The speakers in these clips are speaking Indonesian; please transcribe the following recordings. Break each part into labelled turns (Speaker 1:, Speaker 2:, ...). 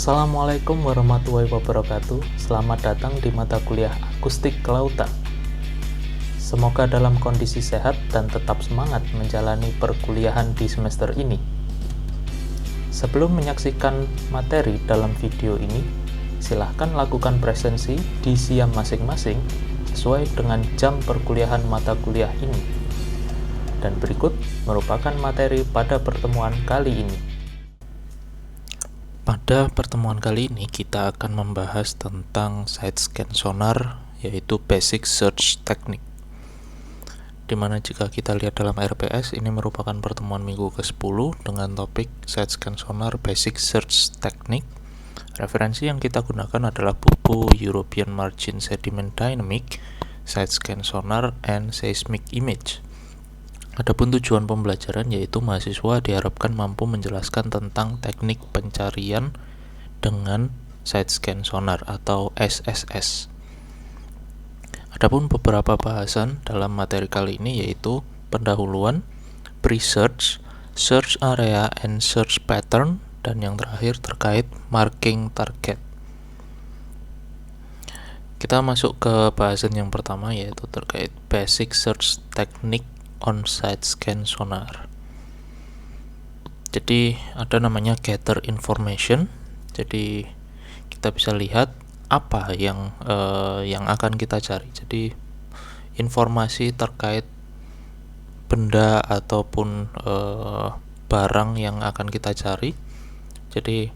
Speaker 1: Assalamualaikum warahmatullahi wabarakatuh. Selamat datang di mata kuliah Akustik Kelautan. Semoga dalam kondisi sehat dan tetap semangat menjalani perkuliahan di semester ini. Sebelum menyaksikan materi dalam video ini, silahkan lakukan presensi di SIAM masing-masing sesuai dengan jam perkuliahan mata kuliah ini. Dan berikut merupakan materi pada pertemuan kali ini. Pada pertemuan kali ini kita akan membahas tentang side scan sonar, yaitu basic search technique. Dimana jika kita lihat dalam RPS, ini merupakan pertemuan minggu ke-10 dengan topik side scan sonar basic search technique. Referensi yang kita gunakan adalah buku European Margin Sediment Dynamic, Side Scan Sonar and Seismic Image. Adapun tujuan pembelajaran yaitu mahasiswa diharapkan mampu menjelaskan tentang teknik pencarian dengan side scan sonar atau SSS. Adapun beberapa bahasan dalam materi kali ini yaitu pendahuluan, pre-search, search area and search pattern, dan yang terakhir terkait marking target. Kita masuk ke bahasan yang pertama yaitu terkait basic search technique on side scan sonar. Jadi ada namanya gather information. Jadi kita bisa lihat apa yang akan kita cari. Jadi informasi terkait benda ataupun barang yang akan kita cari. Jadi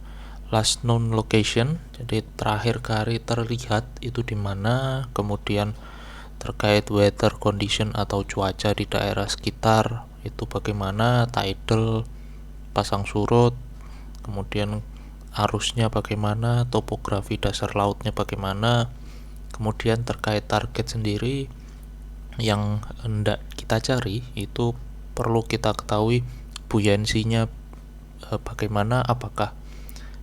Speaker 1: last known location. Jadi terakhir kali terlihat itu di mana. Kemudian terkait weather condition atau cuaca di daerah sekitar itu bagaimana, tidal, pasang surut, kemudian arusnya bagaimana, topografi dasar lautnya bagaimana, kemudian terkait target sendiri yang hendak kita cari itu perlu kita ketahui buoyancy-nya bagaimana, apakah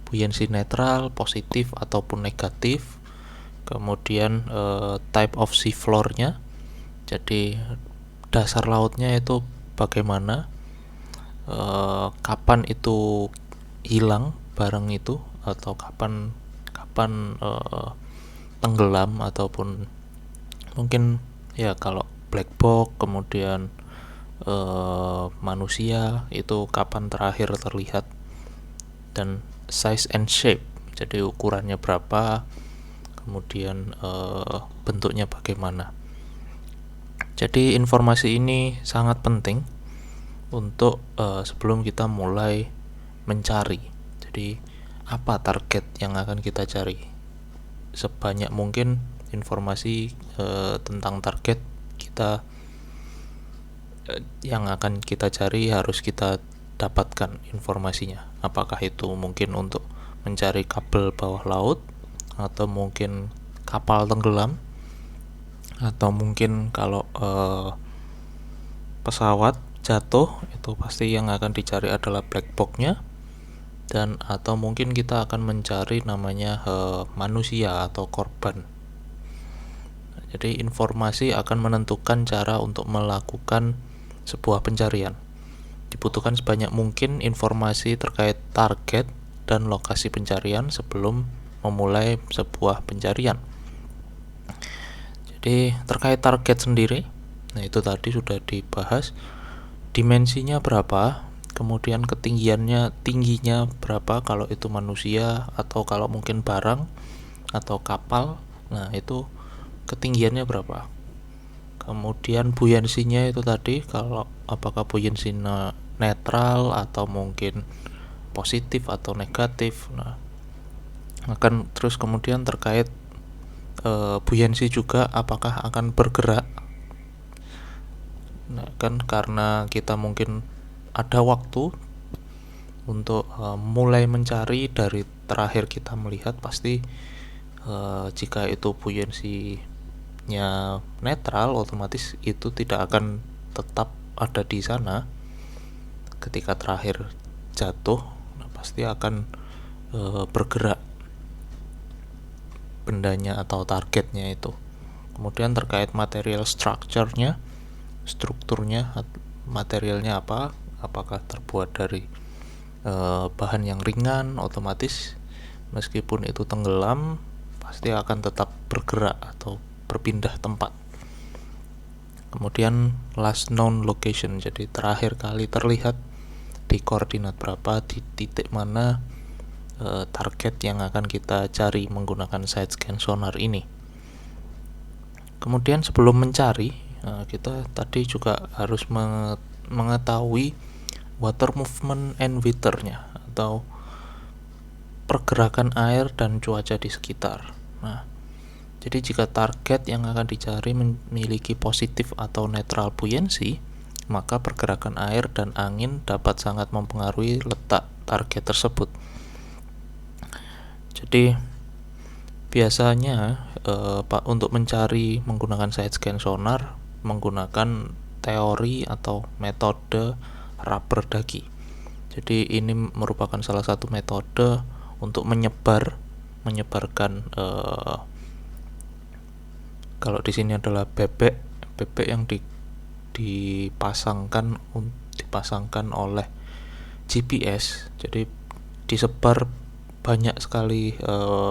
Speaker 1: buoyancy netral, positif ataupun negatif. Kemudian type of sea floor-nya, jadi dasar lautnya itu bagaimana, kapan itu hilang barang itu, atau kapan tenggelam, ataupun mungkin ya kalau black box, kemudian manusia itu kapan terakhir terlihat, dan size and shape, jadi ukurannya berapa, kemudian bentuknya bagaimana. Jadi informasi ini sangat penting untuk sebelum kita mulai mencari. Jadi apa target yang akan kita cari? Sebanyak mungkin informasi tentang target kita yang akan kita cari harus kita dapatkan informasinya. Apakah itu mungkin untuk mencari kabel bawah laut, atau mungkin kapal tenggelam, atau mungkin kalau pesawat jatuh itu pasti yang akan dicari adalah black box-nya, dan atau mungkin kita akan mencari namanya manusia atau korban. Jadi informasi akan menentukan cara untuk melakukan sebuah pencarian. Dibutuhkan sebanyak mungkin informasi terkait target dan lokasi pencarian sebelum memulai sebuah pencarian. Jadi terkait target sendiri, nah itu tadi sudah dibahas, dimensinya berapa, kemudian tingginya berapa kalau itu manusia, atau kalau mungkin barang atau kapal, nah itu ketinggiannya berapa. Kemudian buoyancy-nya itu tadi, kalau apakah buoyancy netral atau mungkin positif atau negatif. Nah, akan terus kemudian terkait buoyancy juga, apakah akan bergerak. Nah, kan karena kita mungkin ada waktu untuk mulai mencari dari terakhir kita melihat, pasti jika itu buoyancy-nya netral, otomatis itu tidak akan tetap ada di sana ketika terakhir jatuh. Nah, pasti akan bergerak bendanya atau targetnya itu. Kemudian terkait material structure-nya, strukturnya, materialnya apakah terbuat dari bahan yang ringan, otomatis meskipun itu tenggelam pasti akan tetap bergerak atau berpindah tempat. Kemudian last known location, jadi terakhir kali terlihat di koordinat berapa, di titik mana target yang akan kita cari menggunakan side scan sonar ini. Kemudian sebelum mencari, kita tadi juga harus mengetahui water movement and weather-nya atau pergerakan air dan cuaca di sekitar. Nah, jadi jika target yang akan dicari memiliki positif atau netral buoyancy, maka pergerakan air dan angin dapat sangat mempengaruhi letak target tersebut. Jadi biasanya untuk mencari menggunakan side scan sonar menggunakan teori atau metode rubber ducky. Jadi ini merupakan salah satu metode untuk menyebarkan kalau di sini adalah bebek yang dipasangkan oleh GPS. Jadi disebar banyak sekali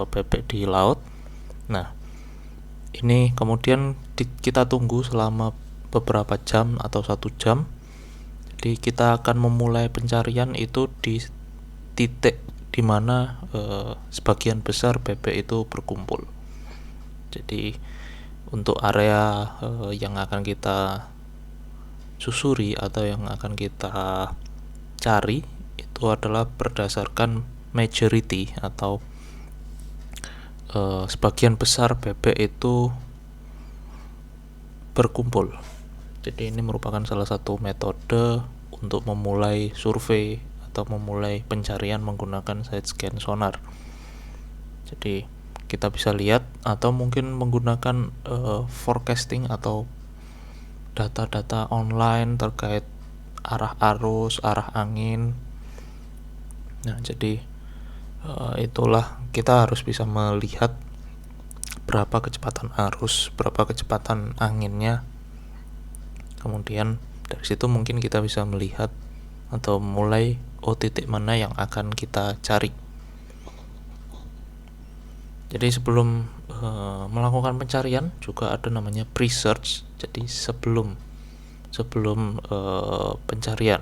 Speaker 1: bebek di laut. Nah, ini kemudian kita tunggu selama beberapa jam atau 1 jam. Jadi kita akan memulai pencarian itu di titik di mana sebagian besar bebek itu berkumpul. Jadi untuk area yang akan kita susuri atau yang akan kita cari itu adalah berdasarkan majority atau sebagian besar bebek itu berkumpul. Jadi ini merupakan salah satu metode untuk memulai survei atau memulai pencarian menggunakan side scan sonar. Jadi kita bisa lihat atau mungkin menggunakan forecasting atau data-data online terkait arah arus, arah angin. Nah, jadi itulah kita harus bisa melihat berapa kecepatan arus, berapa kecepatan anginnya. Kemudian dari situ mungkin kita bisa melihat atau mulai titik mana yang akan kita cari. Jadi sebelum melakukan pencarian juga ada namanya pre-search. Jadi sebelum pencarian.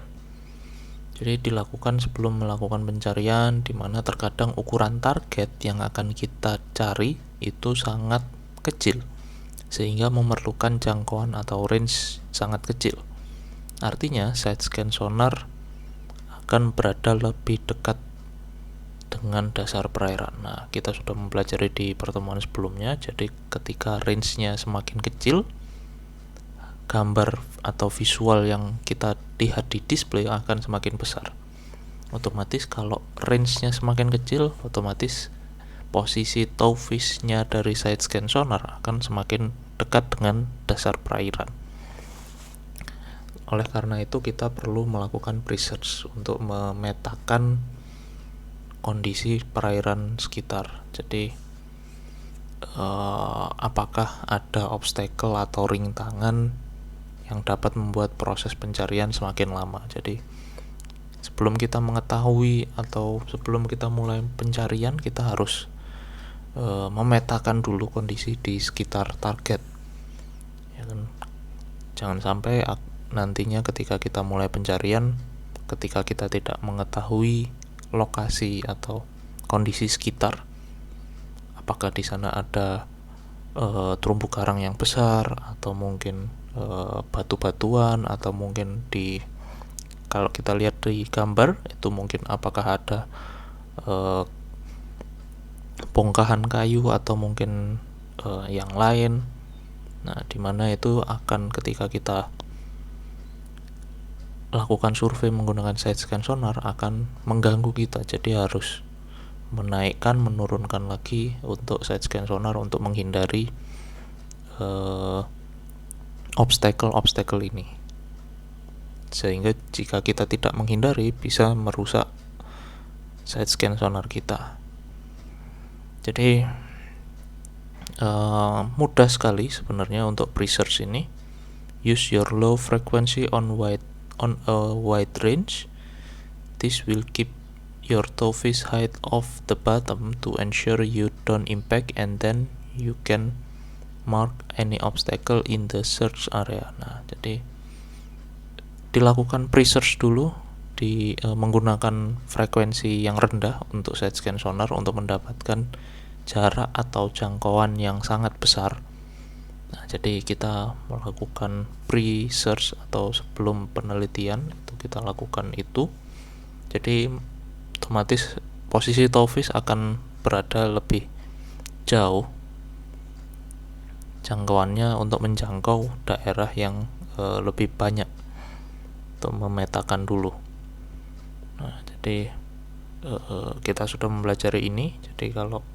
Speaker 1: Jadi dilakukan sebelum melakukan pencarian, di mana terkadang ukuran target yang akan kita cari itu sangat kecil sehingga memerlukan jangkauan atau range sangat kecil. Artinya side scan sonar akan berada lebih dekat dengan dasar perairan. Nah, kita sudah mempelajari di pertemuan sebelumnya. Jadi ketika range-nya semakin kecil, gambar atau visual yang kita lihat di display akan semakin besar. Otomatis kalau range-nya semakin kecil, otomatis posisi tow fish-nya dari side scan sonar akan semakin dekat dengan dasar perairan. Oleh karena itu kita perlu melakukan research untuk memetakan kondisi perairan sekitar. Jadi apakah ada obstacle atau rintangan yang dapat membuat proses pencarian semakin lama. Jadi sebelum kita mengetahui atau sebelum kita mulai pencarian, kita harus memetakan dulu kondisi di sekitar target, ya kan? Jangan sampai nantinya ketika kita mulai pencarian, ketika kita tidak mengetahui lokasi atau kondisi sekitar, apakah di sana ada terumbu karang yang besar atau mungkin batu-batuan, atau mungkin kalau kita lihat di gambar itu mungkin apakah ada bongkahan kayu atau mungkin yang lain. Nah, dimana itu akan ketika kita lakukan survei menggunakan side scan sonar akan mengganggu kita. Jadi harus menaikkan, menurunkan lagi untuk side scan sonar untuk menghindari obstacle ini. Sehingga jika kita tidak menghindari bisa merusak side scan sonar kita. Jadi mudah sekali sebenarnya untuk research ini. Use your low frequency on a wide range. This will keep your toefish height off the bottom to ensure you don't impact, and then you can mark any obstacle in the search area. Nah, jadi dilakukan pre-search dulu menggunakan frekuensi yang rendah untuk side scan sonar untuk mendapatkan jarak atau jangkauan yang sangat besar. Nah, jadi kita melakukan pre-search atau sebelum penelitian itu kita lakukan itu. Jadi otomatis posisi toefish akan berada lebih jauh jangkauannya untuk menjangkau daerah yang lebih banyak untuk memetakan dulu. Nah, jadi kita sudah mempelajari ini. Jadi kalau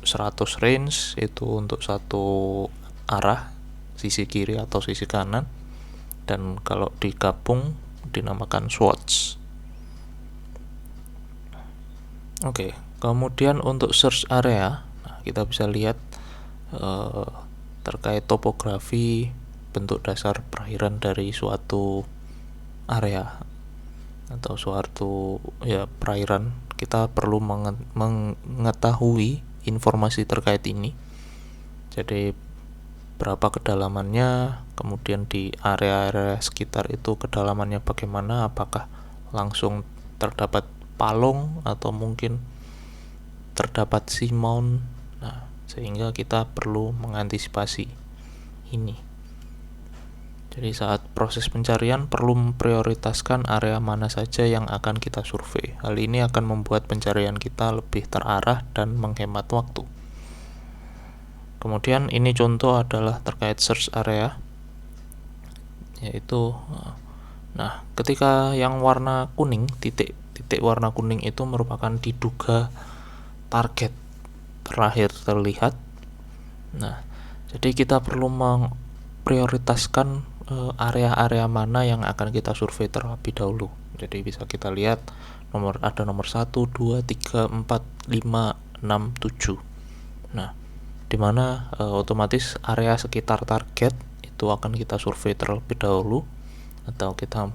Speaker 1: 100 range itu untuk satu arah, sisi kiri atau sisi kanan, dan kalau digabung dinamakan swatch. Oke, kemudian untuk search area, nah, kita bisa lihat terkait topografi bentuk dasar perairan dari suatu area atau suatu perairan. Kita perlu mengetahui informasi terkait ini. Jadi berapa kedalamannya, kemudian di area-area sekitar itu kedalamannya bagaimana, apakah langsung terdapat palung atau mungkin terdapat seamount. Nah, sehingga kita perlu mengantisipasi ini. Jadi saat proses pencarian perlu memprioritaskan area mana saja yang akan kita survei. Hal ini akan membuat pencarian kita lebih terarah dan menghemat waktu. Kemudian ini contoh adalah terkait search area, yaitu ketika yang warna kuning, titik warna kuning itu merupakan diduga target terakhir terlihat. Nah, jadi kita perlu memprioritaskan area-area mana yang akan kita survei terlebih dahulu. Jadi bisa kita lihat ada nomor 1, 2, 3, 4, 5, 6, 7. Nah, dimana otomatis area sekitar target itu akan kita survei terlebih dahulu atau kita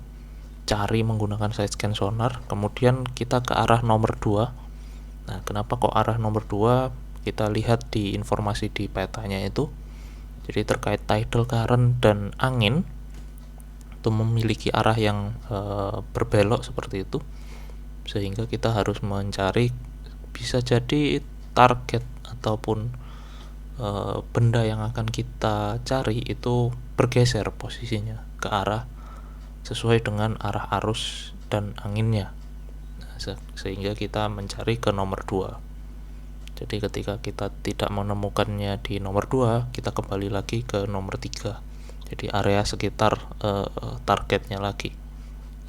Speaker 1: cari menggunakan side scan sonar. Kemudian kita ke arah nomor 2. Nah, kenapa kok arah nomor 2? Kita lihat di informasi di petanya itu. Jadi terkait tidal current dan angin itu memiliki arah yang berbelok seperti itu, sehingga kita harus mencari, bisa jadi target ataupun benda yang akan kita cari itu bergeser posisinya ke arah sesuai dengan arah arus dan anginnya. Nah, sehingga kita mencari ke nomor 2. Jadi ketika kita tidak menemukannya di nomor 2, kita kembali lagi ke nomor 3. Jadi area sekitar targetnya lagi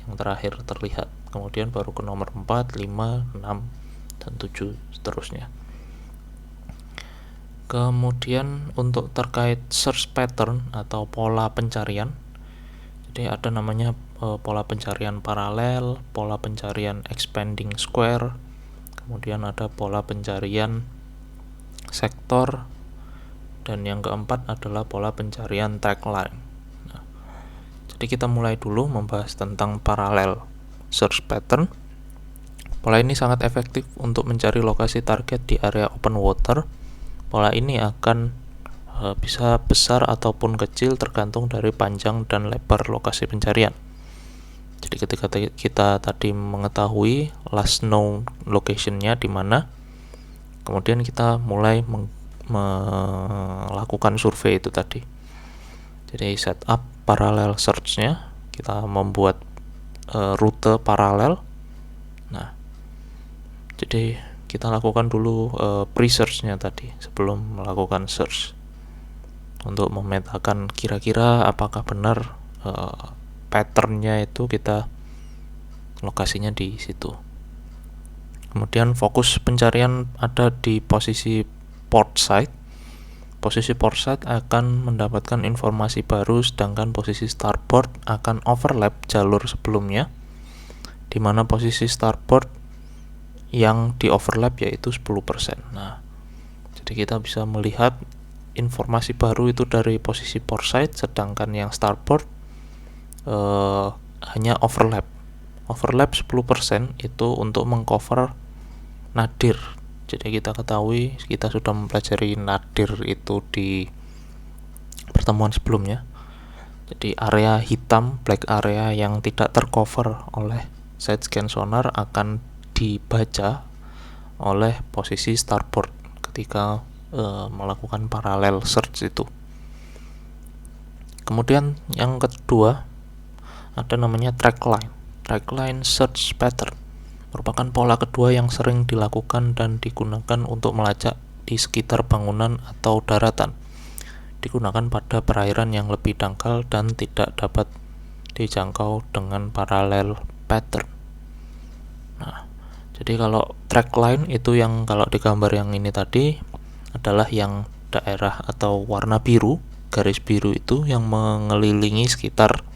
Speaker 1: yang terakhir terlihat. Kemudian baru ke nomor 4, 5, 6, dan 7 seterusnya. Kemudian untuk terkait search pattern atau pola pencarian, jadi ada namanya pola pencarian paralel, pola pencarian expanding square, kemudian ada pola pencarian sektor, dan yang keempat adalah pola pencarian track line. Nah, jadi kita mulai dulu membahas tentang parallel search pattern. Pola ini sangat efektif untuk mencari lokasi target di area open water. Pola ini akan bisa besar ataupun kecil tergantung dari panjang dan lebar lokasi pencarian. Jadi ketika kita tadi mengetahui last known location-nya di mana, kemudian kita mulai melakukan survei itu tadi. Jadi setup parallel search-nya, kita membuat rute paralel. Nah, jadi kita lakukan dulu pre-search-nya tadi sebelum melakukan search untuk memetakan kira-kira apakah benar pattern-nya itu kita lokasinya di situ. Kemudian fokus pencarian ada di posisi port side. Posisi port side akan mendapatkan informasi baru, sedangkan posisi starboard akan overlap jalur sebelumnya, di mana posisi starboard yang di overlap yaitu 10%. Nah, jadi kita bisa melihat informasi baru itu dari posisi port side, sedangkan yang starboard hanya overlap Overlap 10% itu untuk mengcover nadir. Jadi kita ketahui, kita sudah mempelajari nadir itu di pertemuan sebelumnya. Jadi area hitam, black area yang tidak tercover oleh side scan sonar akan dibaca oleh posisi starboard ketika melakukan parallel search itu. Kemudian yang kedua ada namanya trackline search pattern, merupakan pola kedua yang sering dilakukan dan digunakan untuk melacak di sekitar bangunan atau daratan. Digunakan pada perairan yang lebih dangkal dan tidak dapat dijangkau dengan parallel pattern. Nah, jadi kalau trackline itu yang kalau di gambar yang ini tadi adalah yang daerah atau warna biru, garis biru itu yang mengelilingi sekitar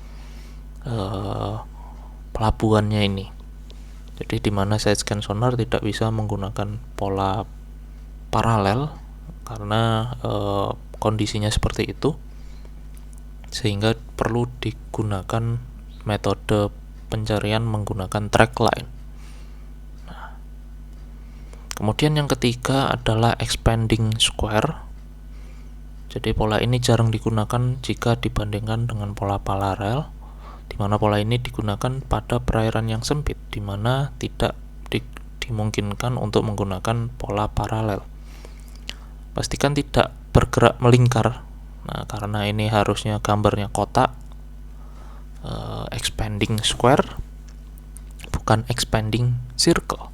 Speaker 1: pelabuhannya ini. Jadi di mana side scan sonar tidak bisa menggunakan pola paralel karena kondisinya seperti itu, sehingga perlu digunakan metode pencarian menggunakan trackline. Nah, kemudian yang ketiga adalah expanding square. Jadi pola ini jarang digunakan jika dibandingkan dengan pola paralel, di mana pola ini digunakan pada perairan yang sempit, di mana tidak dimungkinkan untuk menggunakan pola paralel. Pastikan tidak bergerak melingkar. Nah, karena ini harusnya gambarnya kotak, expanding square, bukan expanding circle.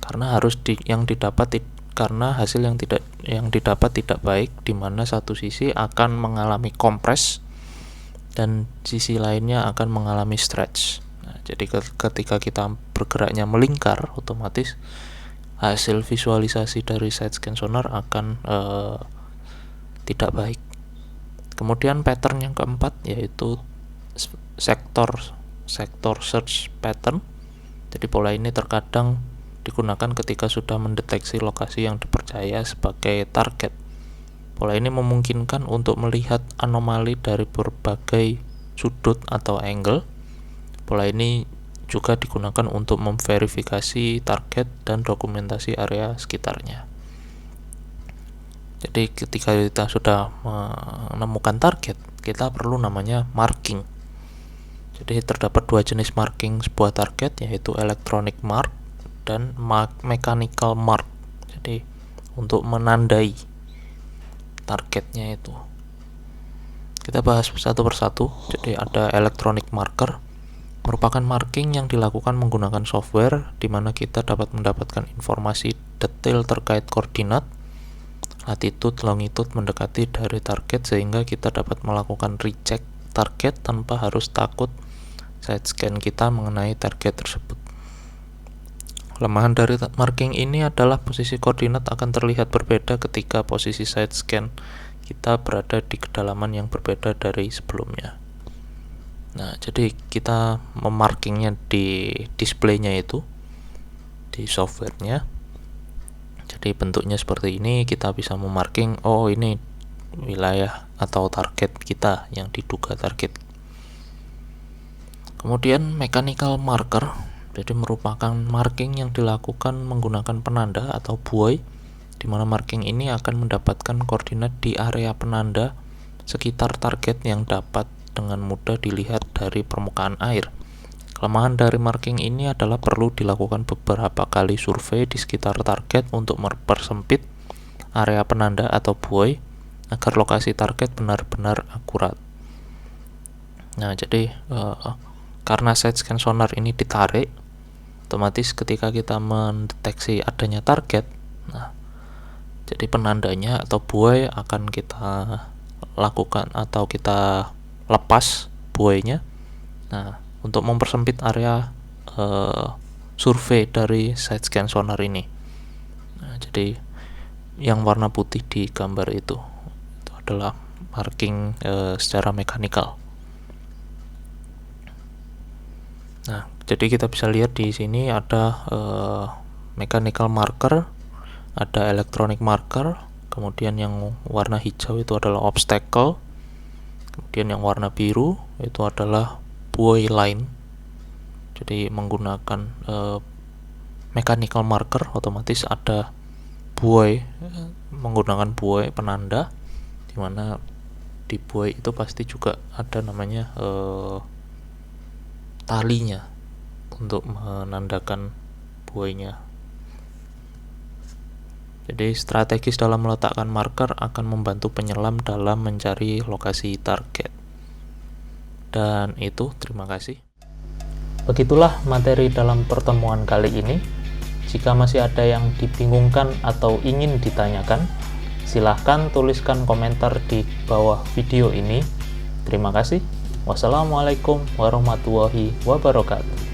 Speaker 1: Karena harus karena hasil yang didapat tidak baik, di mana satu sisi akan mengalami kompres dan sisi lainnya akan mengalami stretch. Nah, jadi ketika kita bergeraknya melingkar, otomatis hasil visualisasi dari side scan sonar akan tidak baik. Kemudian pattern yang keempat yaitu sector search pattern. Jadi pola ini terkadang digunakan ketika sudah mendeteksi lokasi yang dipercaya sebagai target. Pola ini memungkinkan untuk melihat anomali dari berbagai sudut atau angle. Pola ini juga digunakan untuk memverifikasi target dan dokumentasi area sekitarnya. Jadi ketika kita sudah menemukan target, kita perlu namanya marking. Jadi terdapat dua jenis marking sebuah target, yaitu electronic mark dan mechanical mark. Jadi untuk menandai targetnya itu. Kita bahas satu persatu. Jadi ada electronic marker, merupakan marking yang dilakukan menggunakan software, di mana kita dapat mendapatkan informasi detail terkait koordinat, latitude, longitude mendekati dari target, sehingga kita dapat melakukan recheck target tanpa harus takut side scan kita mengenai target tersebut. Kelemahan dari marking ini adalah posisi koordinat akan terlihat berbeda ketika posisi side scan kita berada di kedalaman yang berbeda dari sebelumnya. Nah, jadi kita memarkingnya di displaynya itu, di softwarenya. Jadi bentuknya seperti ini, kita bisa memarking, oh ini wilayah atau target kita yang diduga target. Kemudian mechanical marker, jadi merupakan marking yang dilakukan menggunakan penanda atau buoy, di mana marking ini akan mendapatkan koordinat di area penanda sekitar target yang dapat dengan mudah dilihat dari permukaan air. Kelemahan dari marking ini adalah perlu dilakukan beberapa kali survei di sekitar target untuk mempersempit area penanda atau buoy agar lokasi target benar-benar akurat. Nah, jadi karena side scan sonar ini ditarik, otomatis ketika kita mendeteksi adanya target, nah jadi penandanya atau buoy akan kita lakukan atau kita lepas buoynya. Nah, untuk mempersempit area survei dari side scan sonar ini. Nah, jadi yang warna putih di gambar itu adalah marking secara mekanikal. Nah, jadi kita bisa lihat di sini ada mechanical marker, ada electronic marker, kemudian yang warna hijau itu adalah obstacle, kemudian yang warna biru itu adalah buoy line. Jadi menggunakan mechanical marker, otomatis ada buoy, menggunakan buoy penanda, dimana di buoy itu pasti juga ada namanya talinya untuk menandakan buoynya. Jadi strategis dalam meletakkan marker akan membantu penyelam dalam mencari lokasi target. Dan itu, terima kasih. Begitulah materi dalam pertemuan kali ini. Jika masih ada yang dibingungkan atau ingin ditanyakan, silahkan tuliskan komentar di bawah video ini. Terima kasih. Wassalamualaikum warahmatullahi wabarakatuh.